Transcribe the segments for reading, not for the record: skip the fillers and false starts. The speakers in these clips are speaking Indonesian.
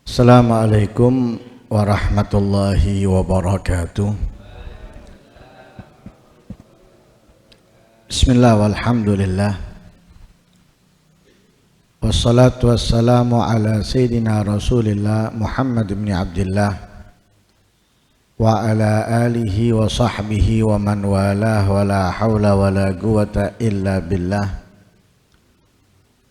Assalamualaikum warahmatullahi wabarakatuh. Bismillah walhamdulillah. Wassalatu wassalamu ala sayyidina Rasulillah Muhammad ibn Abdullah wa ala alihi wa sahbihi wa man walah wa la hawla wa la quwata illa billah.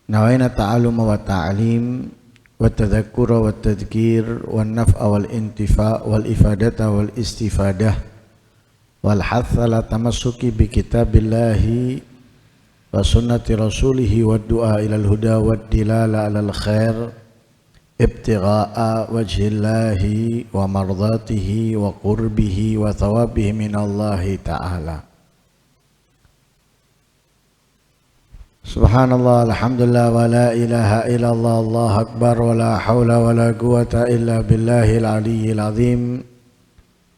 Nawaina ta'aluma wa ta'alim wa tadhakkura wa tadhkir wa naf'a wal intifa' wal ifadata wal istifadah wal hatha la tamassuki bi kitabillahi wa sunnati rasulihi wa du'a ilal huda wa dilala alal khair ibtigha'a wajhillahi wa mardatihi wa qurbihi wa thawabihi minallahi ta'ala. Subhanallah, alhamdulillah, wa la ilaha illallah, Allahu akbar, wa la hawla wa la quwata illa billahil aliyyil azim.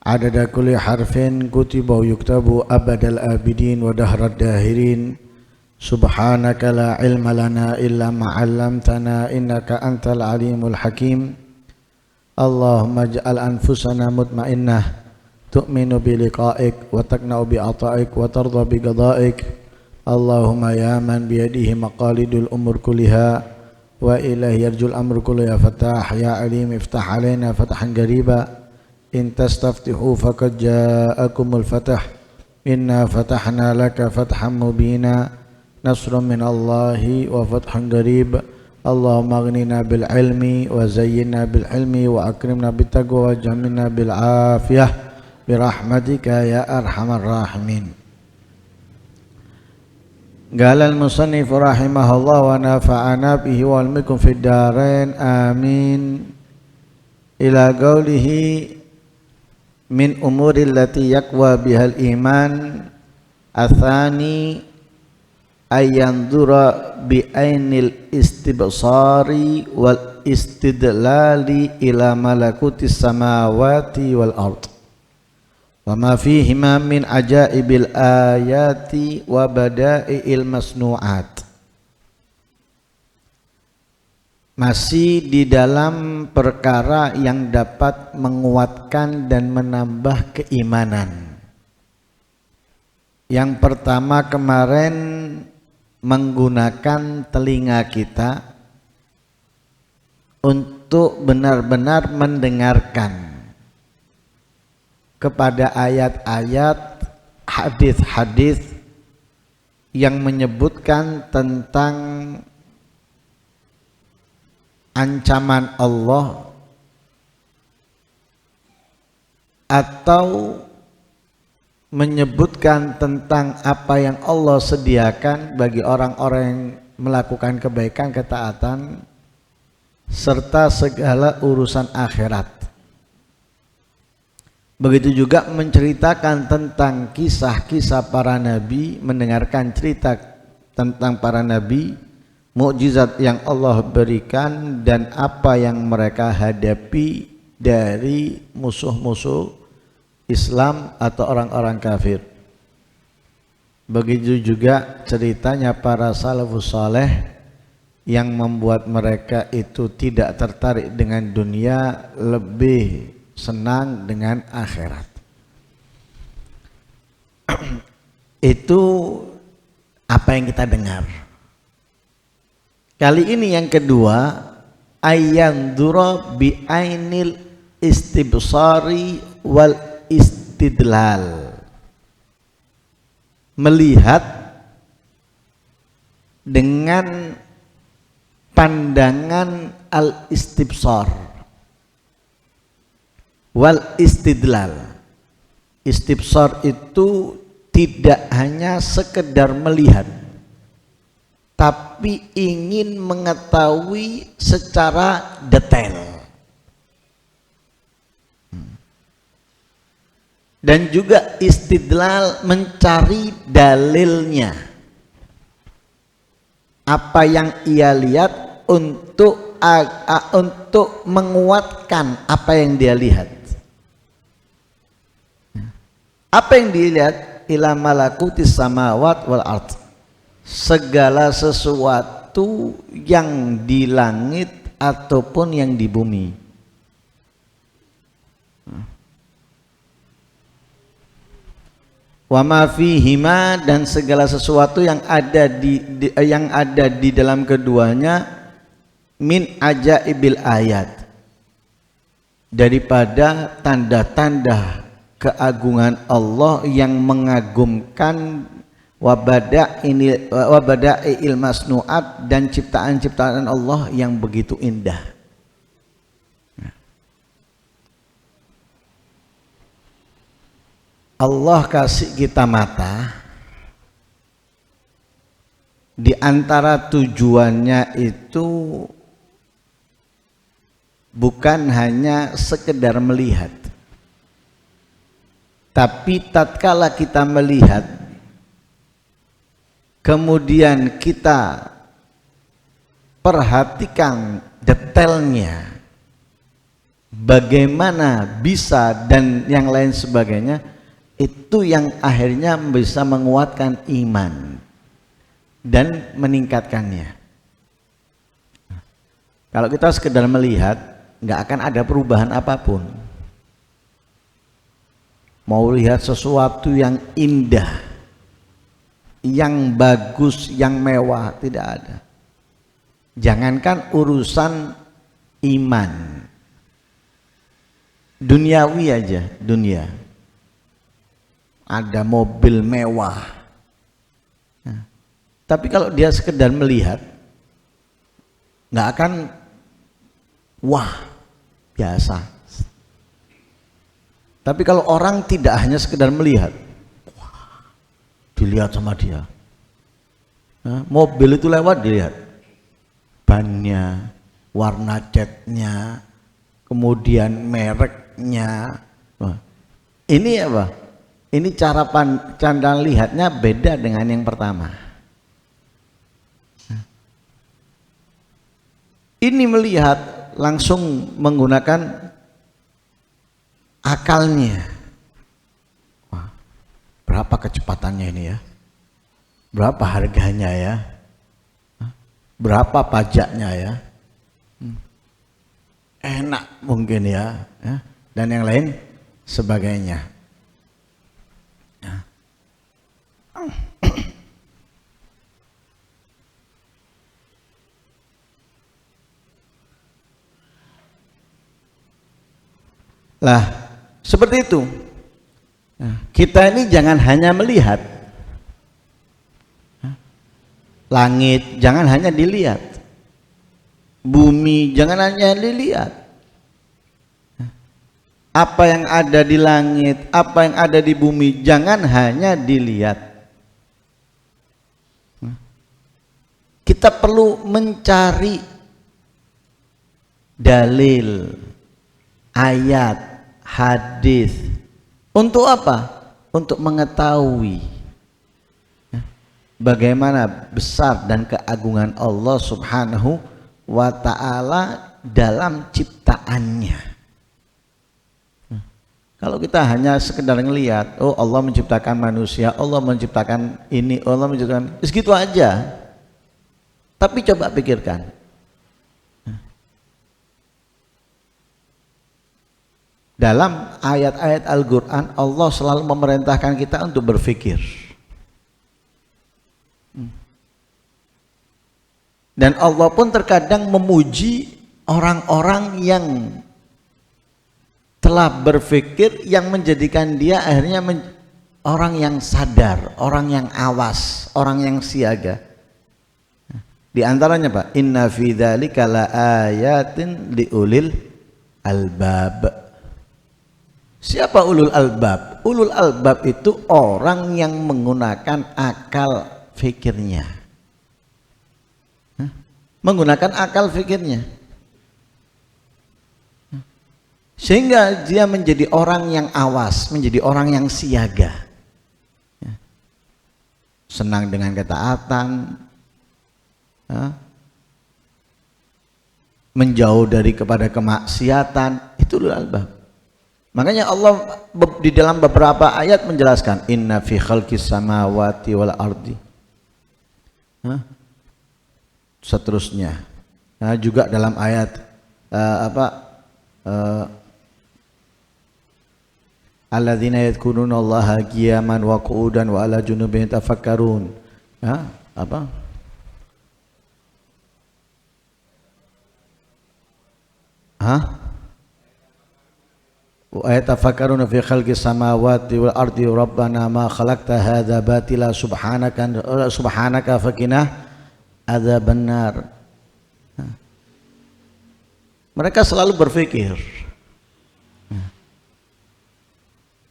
Adada kulli harfin kutiba wa yuktabu abadal abidin wa dahrad dahirin. Subhanaka la ilma lana illa ma 'allamtana innaka antal alimul hakim. Allahumma ij'al anfusana mutmainnah tu'minu bi liqa'ik wa taqna'u bi ata'ik wa tarda bi qada'ik. Allahumma ya man biyadihi maqalidul umur kulliha wa ilahi yarjul amr kullu ya fatah ya alim iftah alaina fathan qariba in tastaftihu faqad ja'akumul fatah inna fatahna laka fathan mubina nasrun min Allahi wa fathan qarib. Allahumma aghnina bil ilmi wa zayyinna bil ilmi wa akrimna bit taqwa wa jamilna bil afiyah bi rahmatika ya arhamar rahimin. Qala al-musannif rahimahullah wa nafa'ana bihi wal mikum fid darain amin. Ila qawlihi min umuri allati yaqwa bihal iman athani ayanzura bi ainil istibsari wal istidlali ila malakutis samawati wal ard wa ma fihima min ajaibil ayati wa bada'iil masnu'at. Masih di dalam perkara yang dapat menguatkan dan menambah keimanan. Yang pertama kemarin menggunakan telinga kita untuk benar-benar mendengarkan kepada ayat-ayat, hadis-hadis yang menyebutkan tentang ancaman Allah atau menyebutkan tentang apa yang Allah sediakan bagi orang-orang yang melakukan kebaikan, ketaatan serta segala urusan akhirat. Begitu juga menceritakan tentang kisah-kisah para nabi, mendengarkan cerita tentang para nabi, mukjizat yang Allah berikan dan apa yang mereka hadapi dari musuh-musuh Islam atau orang-orang kafir. Begitu juga ceritanya para salafus saleh yang membuat mereka itu tidak tertarik dengan dunia, lebih senang dengan akhirat. Itu apa yang kita dengar. Kali ini yang kedua, ayanzura bi ainil istibsari wal istidlal. Melihat dengan pandangan al-istibsar wal istidlal. Istibsar itu tidak hanya sekedar melihat, tapi ingin mengetahui secara detail. Dan juga istidlal, mencari dalilnya. Apa yang ia lihat untuk menguatkan apa yang dia lihat. Apa yang dilihat ila malakutis samawat wal ard. Segala sesuatu yang di langit ataupun yang di bumi. Wa ma fihima, dan segala sesuatu yang ada di dalam keduanya, min ajaibil ayat, daripada tanda-tanda keagungan Allah yang mengagumkan, wabada'il masnu'at, dan ciptaan-ciptaan Allah yang begitu indah. Allah kasih kita mata, di antara tujuannya itu bukan hanya sekedar melihat, tapi tatkala kita melihat kemudian kita perhatikan detailnya, bagaimana bisa dan yang lain sebagainya, itu yang akhirnya bisa menguatkan iman dan meningkatkannya. Kalau kita sekedar melihat, nggak akan ada perubahan apapun. Mau lihat sesuatu yang indah, yang bagus, yang mewah, tidak ada. Jangankan urusan iman, duniawi aja, dunia. Ada mobil mewah, nah, tapi kalau dia sekedar melihat, nggak akan wah, biasa. Tapi kalau orang tidak hanya sekedar melihat, wah, dilihat sama dia, nah, mobil itu lewat dilihat, bannya, warna catnya, kemudian mereknya, wah, ini apa? Ini cara pandang lihatnya beda dengan yang pertama. Ini melihat langsung menggunakan akalnya. Wah, berapa kecepatannya ini ya? Berapa harganya ya? Berapa pajaknya ya? Enak mungkin ya, dan yang lain sebagainya. Lah, seperti itu. Nah, kita ini jangan hanya melihat langit, jangan hanya dilihat. Bumi, jangan hanya dilihat. Apa yang ada di langit, apa yang ada di bumi, jangan hanya dilihat. Kita perlu mencari dalil, ayat, hadis. Untuk apa? Untuk mengetahui bagaimana besar dan keagungan Allah Subhanahu wa ta'ala dalam ciptaannya. Kalau kita hanya sekedar ngelihat, oh Allah menciptakan manusia, Allah menciptakan ini, Allah menciptakan, segitu aja. Tapi coba pikirkan, dalam ayat-ayat Al-Quran Allah selalu memerintahkan kita untuk berpikir. Dan Allah pun terkadang memuji orang-orang yang telah berpikir, yang menjadikan dia akhirnya orang yang sadar, orang yang awas, orang yang siaga. Di antaranya Pak, inna fi dzalika laayatin liulil albab. Siapa ulul albab? Ulul albab itu orang yang menggunakan akal fikirnya. Menggunakan akal fikirnya. Sehingga dia menjadi orang yang awas, menjadi orang yang siaga. Senang dengan ketaatan, menjauh dari kepada kemaksiatan, itu ulul albab. Makanya Allah di dalam beberapa ayat menjelaskan inna fi khalqis samawati wal ardi. Seterusnya. Nah, juga dalam ayat alladzina yadhkuruna Allaha qiyaman wa qu'udan wa ala junubihim yatafakkarun. Wa yatafakkaruna fi khalqis samawati wal ardi rabbana ma khalaqta hadza batila subhanaka faqina adzabannar. Mereka selalu berpikir.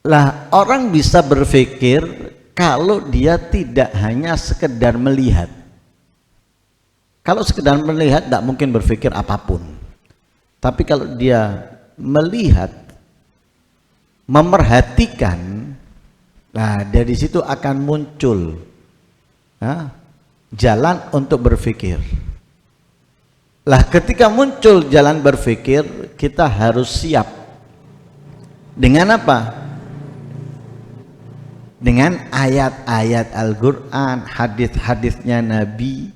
Lah, orang bisa berpikir kalau dia tidak hanya sekedar melihat. Kalau sekedar melihat tidak mungkin berpikir apapun. Tapi kalau dia melihat, memerhatikan, nah dari situ akan muncul jalan untuk berpikir. Lah ketika muncul jalan berpikir, kita harus siap. Dengan apa? Dengan ayat-ayat Al-Quran, hadis-hadisnya Nabi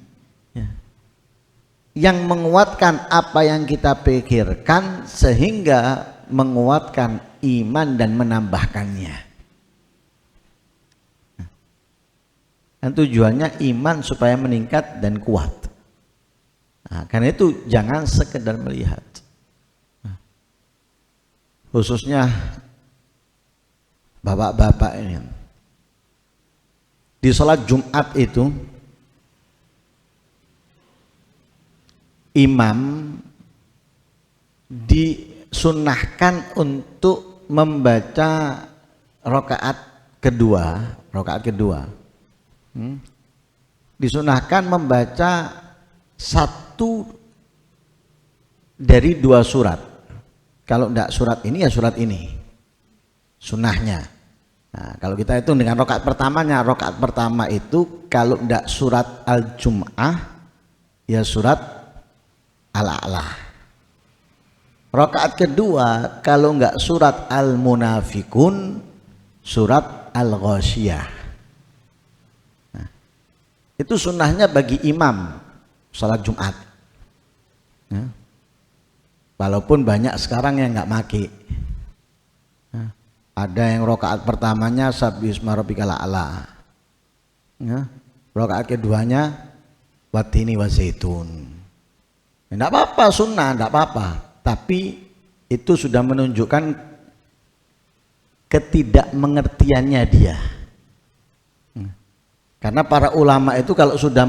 yang menguatkan apa yang kita pikirkan sehingga menguatkan iman dan menambahkannya. Dan tujuannya iman supaya meningkat dan kuat. Nah, karena itu jangan sekedar melihat. Khususnya bapak-bapak ini. Di sholat Jumat itu imam disunahkan untuk membaca rakaat kedua. Disunahkan membaca satu dari dua surat. Kalau tidak surat ini ya surat ini, sunnahnya. Nah, kalau kita hitung dengan rakaat pertama itu kalau tidak surat Al-Jum'ah ya surat Al-A'la. Rakaat kedua kalau enggak surat Al-Munafikun, surat Al-Ghasyiyah. Nah, itu sunnahnya bagi imam salat Jumat. Ya. Walaupun banyak sekarang yang enggak make. Ya. Ada yang rakaat pertamanya Sabbihisma rabbikal a'la. Ya. Rakaat keduanya Watini wazaitun. Enggak apa-apa, sunnah, enggak apa-apa. Tapi itu sudah menunjukkan ketidakmengertiannya dia. Karena para ulama itu kalau sudah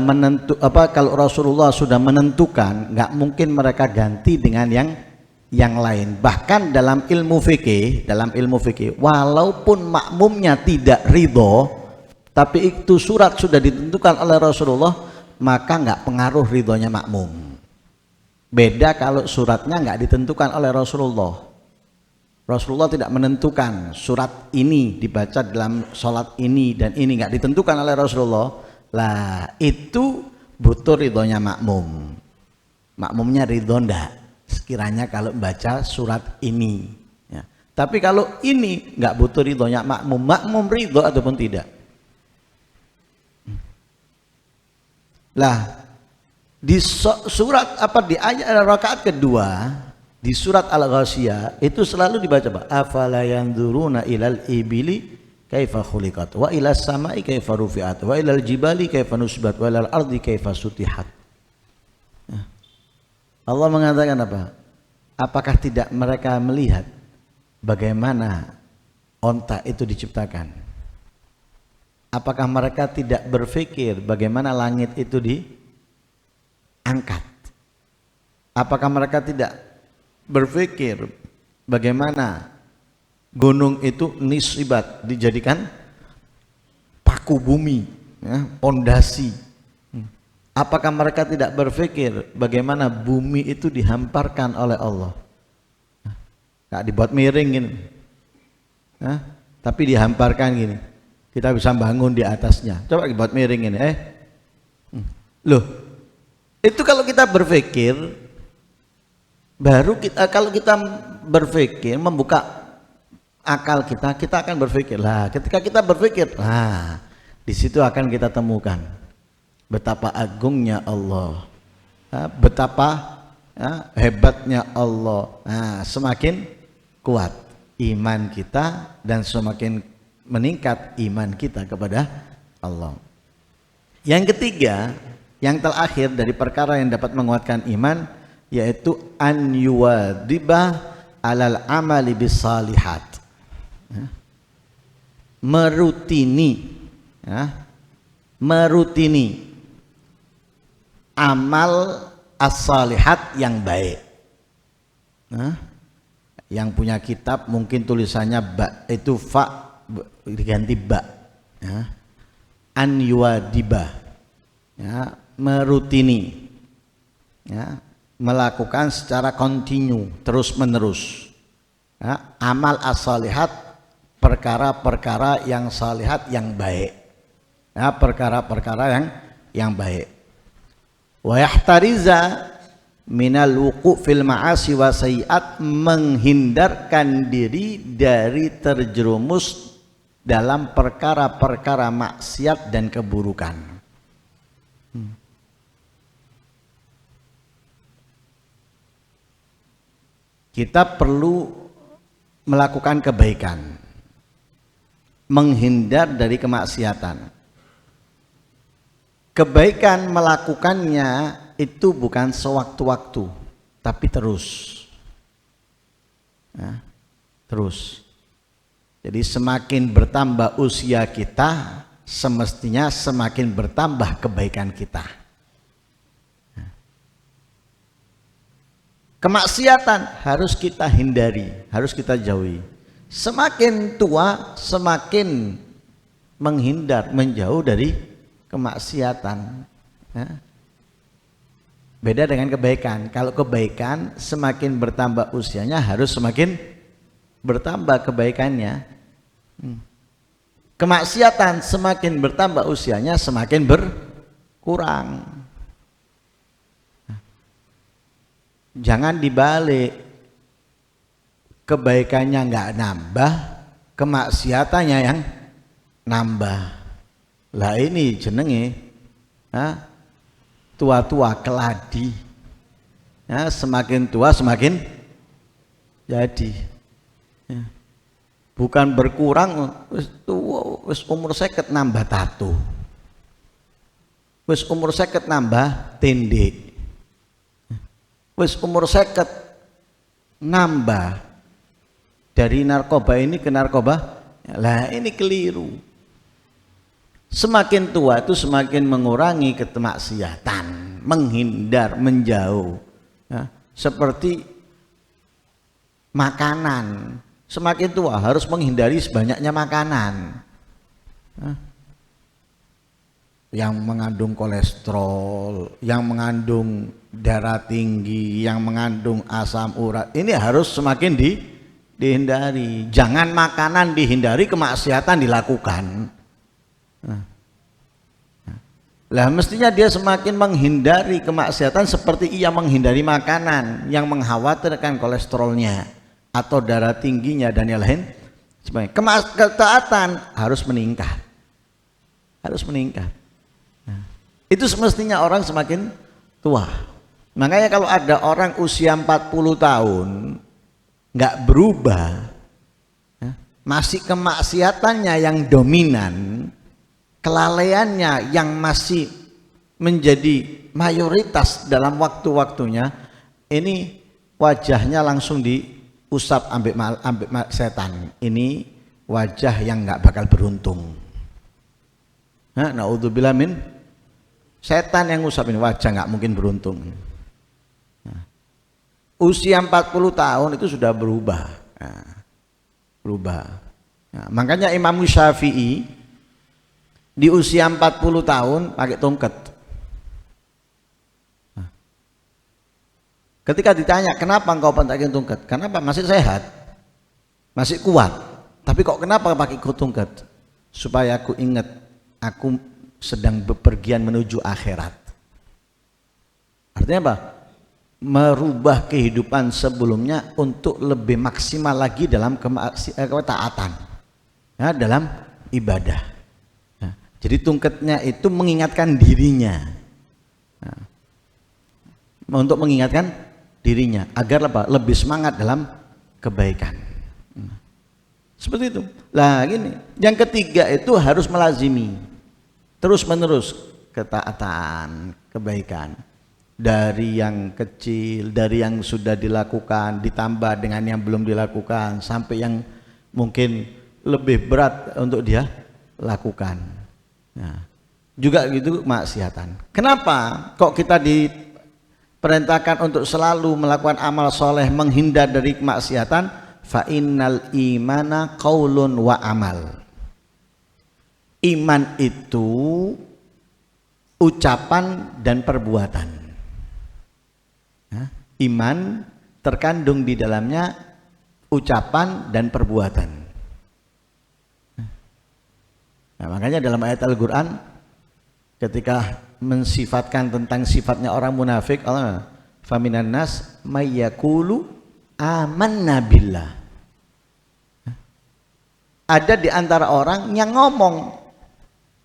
kalau Rasulullah sudah menentukan, nggak mungkin mereka ganti dengan yang lain. Bahkan dalam ilmu fikih, walaupun makmumnya tidak ridho, tapi itu surat sudah ditentukan oleh Rasulullah, maka nggak pengaruh ridhonya makmum. Beda kalau suratnya nggak ditentukan oleh Rasulullah. Rasulullah tidak menentukan surat ini dibaca dalam sholat ini dan ini, nggak ditentukan oleh Rasulullah. Lah itu butuh ridhonya makmum. Makmumnya ridho ndak sekiranya kalau baca surat ini. Ya. Tapi kalau ini nggak butuh ridhonya makmum. Makmum ridho ataupun tidak. Lah di surat di ayat rakaat kedua di surat Al-Ghasyiyah itu selalu dibaca Pak, afala yanzuruna ilal ibili kaifa khuliqat wa ilas samai kaifa rufi'at wa ilal jibali kaifa nusibat wa ilal ardi kaifa sutihat. Allah mengatakan apa? Apakah tidak mereka melihat bagaimana onta itu diciptakan? Apakah mereka tidak berpikir bagaimana langit itu diangkat? Apakah mereka tidak berpikir bagaimana gunung itu nisibat dijadikan paku bumi, pondasi? Apakah mereka tidak berpikir bagaimana bumi itu dihamparkan oleh Allah? Nggak dibuat miring gini, tapi dihamparkan gini. Kita bisa bangun di atasnya. Coba dibuat miring gini, loh, itu kalau kita berpikir. Baru kalau kita berpikir membuka akal kita, kita akan berpikir. Lah, ketika kita berpikir, nah, di situ akan kita temukan betapa agungnya Allah, betapa hebatnya Allah. Nah, semakin kuat iman kita dan semakin meningkat iman kita kepada Allah. Yang ketiga, yang terakhir dari perkara yang dapat menguatkan iman, yaitu an yuwadibah alal amali bisalihat, merutini amal as-salihat yang baik. Yang punya kitab mungkin tulisannya ba, itu fa diganti ba, an yuwadibah, merutini, melakukan secara kontinu, terus menerus, amal as-salihat, perkara-perkara yang salihat yang baik, perkara-perkara yang baik. Wa yahtariza minal wuqu' fil ma'asi wa sayyi'at, menghindarkan diri dari terjerumus dalam perkara-perkara maksiat dan keburukan. Kita perlu melakukan kebaikan, menghindar dari kemaksiatan. Kebaikan melakukannya itu bukan sewaktu-waktu, tapi terus. Terus. Jadi semakin bertambah usia kita, semestinya semakin bertambah kebaikan kita. Kemaksiatan harus kita hindari, harus kita jauhi. Semakin tua, semakin menghindar, menjauh dari kemaksiatan. Beda dengan kebaikan. Kalau kebaikan semakin bertambah usianya, harus semakin bertambah kebaikannya. Kemaksiatan semakin bertambah usianya, semakin berkurang. Jangan dibalik, kebaikannya nggak nambah, kemaksiatannya yang nambah. Lah ini jenenge tua-tua keladi. Semakin tua semakin jadi. Bukan berkurang, wis umur 50 nambah tato, wis umur 50 nambah tindih, wis umur 50 nambah dari narkoba ini ke narkoba. Lah ini keliru. Semakin tua itu semakin mengurangi kemaksiatan, menghindar, menjauh. Seperti makanan, semakin tua harus menghindari sebanyaknya makanan yang mengandung kolesterol, yang mengandung darah tinggi, yang mengandung asam urat. Ini harus semakin dihindari. Jangan makanan dihindari, kemaksiatan dilakukan. Lah mestinya dia semakin menghindari kemaksiatan seperti ia menghindari makanan yang mengkhawatirkan kolesterolnya atau darah tingginya dan yang lain sebagainya. Ketaatan harus meningkat, harus meningkat. Itu semestinya orang semakin tua. Makanya kalau ada orang usia 40 tahun nggak berubah, masih kemaksiatannya yang dominan, kelalaiannya yang masih menjadi mayoritas dalam waktu-waktunya, ini wajahnya langsung diusap ambek setan. Ini wajah yang nggak bakal beruntung. Naudzubillah min, setan yang ngusap ini wajah nggak mungkin beruntung. Usia 40 tahun itu sudah berubah. Berubah. Makanya Imam Syafi'i di usia 40 tahun pakai tongkat. Ketika ditanya kenapa engkau pakai tongkat, kenapa? Masih sehat, masih kuat, tapi kok kenapa pakai tongkat? Supaya aku ingat aku sedang bepergian menuju akhirat. Artinya apa? merubah kehidupan sebelumnya untuk lebih maksimal lagi dalam ketaatan, ya, dalam ibadah. Nah, jadi tungketnya itu mengingatkan dirinya, nah, untuk mengingatkan dirinya agar lebih semangat dalam kebaikan. Nah, seperti itu. Lah gini, yang ketiga itu harus melazimi terus menerus ketaatan, kebaikan. Dari yang kecil, dari yang sudah dilakukan, ditambah dengan yang belum dilakukan, sampai yang mungkin lebih berat untuk dia lakukan. Nah, juga gitu maksiatan. Kenapa kok kita diperintahkan untuk selalu melakukan amal soleh, menghindar dari kemaksiatan? Fa innal imana qaulun wa amal. Iman itu ucapan dan perbuatan. Iman terkandung di dalamnya ucapan dan perbuatan. Nah, makanya dalam ayat Al-Quran ketika mensifatkan tentang sifatnya orang munafik, Allah faminan nas mayyakulu amanna billah. Ada di antara orang yang ngomong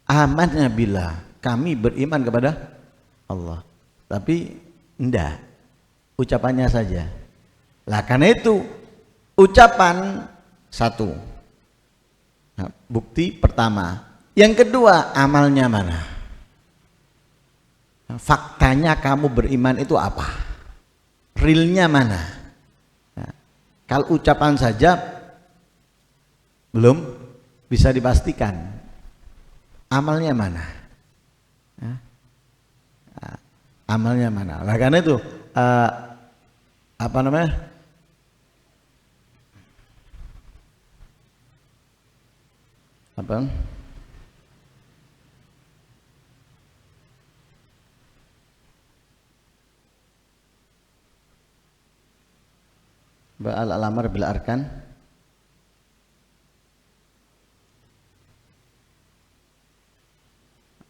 amanna billah, kami beriman kepada Allah, tapi enggak, ucapannya saja. Lah karena itu ucapan satu, nah, bukti pertama. Yang kedua, amalnya mana? Nah, faktanya kamu beriman itu apa? Realnya mana? Nah, kalau ucapan saja belum bisa dipastikan, amalnya mana? Nah, amalnya mana? Lah karena itu apa namanya? Apa? Al-Alamar bil arkan.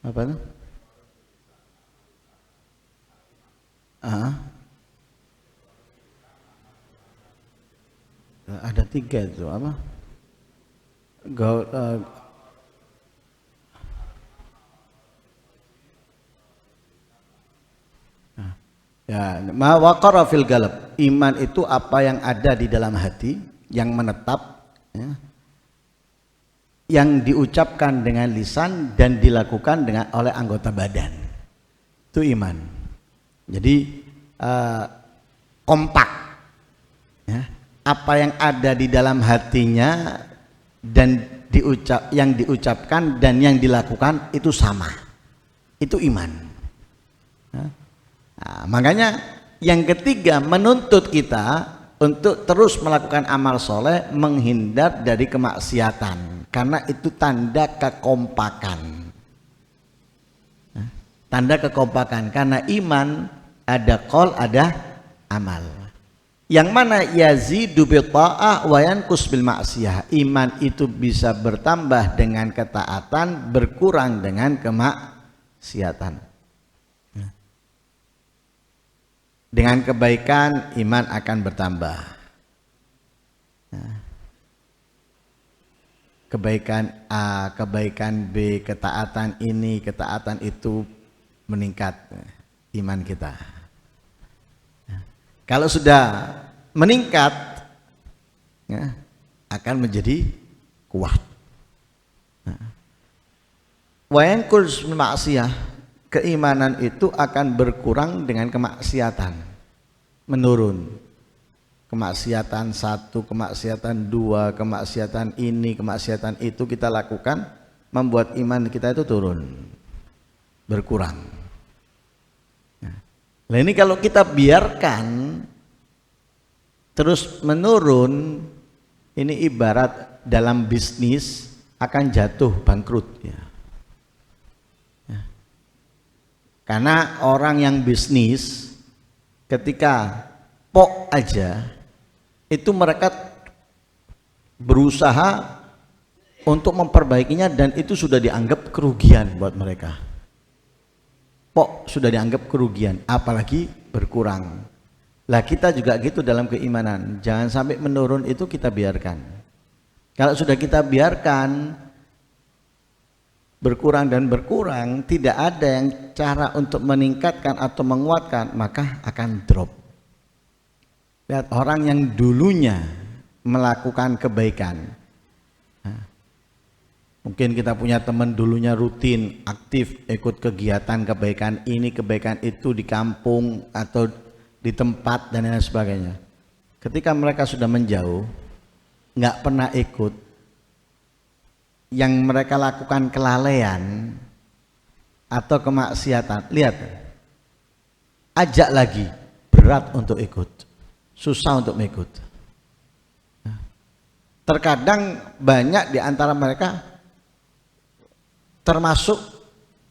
Apa itu? Ada 3 itu apa? Ya, ma waqara fil qalb. Iman itu apa yang ada di dalam hati, yang menetap, ya, yang diucapkan dengan lisan dan dilakukan oleh anggota badan. Itu iman. Jadi kompak, ya. Apa yang ada di dalam hatinya dan yang diucapkan dan yang dilakukan itu sama, itu iman. Nah, makanya yang ketiga menuntut kita untuk terus melakukan amal soleh, menghindar dari kemaksiatan, karena itu tanda kekompakan. Tanda kekompakan, karena iman ada qaul, ada amal. Yang mana yazidu bil ta'ah wa yanqus bil ma'siyah. Iman itu bisa bertambah dengan ketaatan, berkurang dengan kemaksiatan. Dengan kebaikan iman akan bertambah. Kebaikan A, kebaikan B, ketaatan ini, ketaatan itu meningkat iman kita. Kalau sudah meningkat, ya, akan menjadi kuat. Wa yanqus bil ma'siyah, keimanan itu akan berkurang dengan kemaksiatan, menurun. Kemaksiatan 1, kemaksiatan 2, kemaksiatan ini, kemaksiatan itu kita lakukan, membuat iman kita itu turun, berkurang. Nah ini kalau kita biarkan terus menurun, ini ibarat dalam bisnis akan jatuh bangkrut, ya. Karena orang yang bisnis ketika pok aja itu mereka berusaha untuk memperbaikinya dan itu sudah dianggap kerugian buat mereka. Pok sudah dianggap kerugian, apalagi berkurang. Lah kita juga gitu dalam keimanan. Jangan sampai menurun itu kita biarkan. Kalau sudah kita biarkan berkurang dan berkurang, tidak ada yang cara untuk meningkatkan atau menguatkan, maka akan drop. Lihat orang yang dulunya melakukan kebaikan. Mungkin kita punya teman dulunya rutin, aktif, ikut kegiatan kebaikan ini, kebaikan itu di kampung atau di tempat dan lain sebagainya. Ketika mereka sudah menjauh, nggak pernah ikut, yang mereka lakukan kelalaian atau kemaksiatan, lihat, ajak lagi, berat untuk ikut, susah untuk mengikut. Terkadang banyak di antara mereka termasuk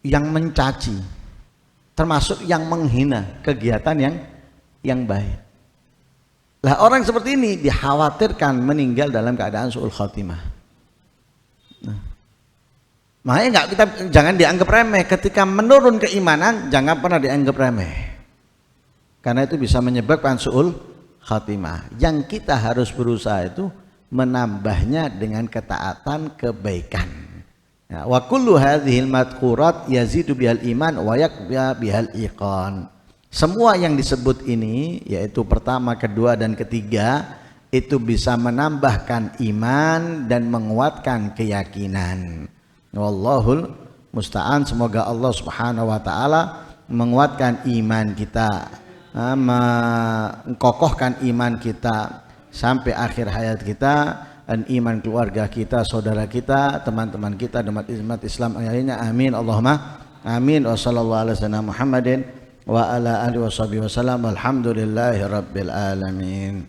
yang mencaci, termasuk yang menghina kegiatan yang baik. Lah orang seperti ini dikhawatirkan meninggal dalam keadaan su'ul khatimah. Makanya jangan dianggap remeh. Ketika menurun keimanan, jangan pernah dianggap remeh, karena itu bisa menyebabkan su'ul khatimah. Yang kita harus berusaha itu menambahnya dengan ketaatan kebaikan. Ya, wa kullu hadhil madqurat yazidu bihal iman wa yakba bihal iqan. Semua yang disebut ini, yaitu pertama, kedua dan ketiga, itu bisa menambahkan iman dan menguatkan keyakinan. Wallahul musta'an. Semoga Allah Subhanahu wa taala menguatkan iman kita, mengkokohkan iman kita sampai akhir hayat kita, dan iman keluarga kita, saudara kita, teman-teman kita, umat Islam lainnya. Amin Allahumma amin. Wa sallallahu ala sayyidina Muhammadin wa ala alihi wasallam. Alhamdulillahi rabbil alamin.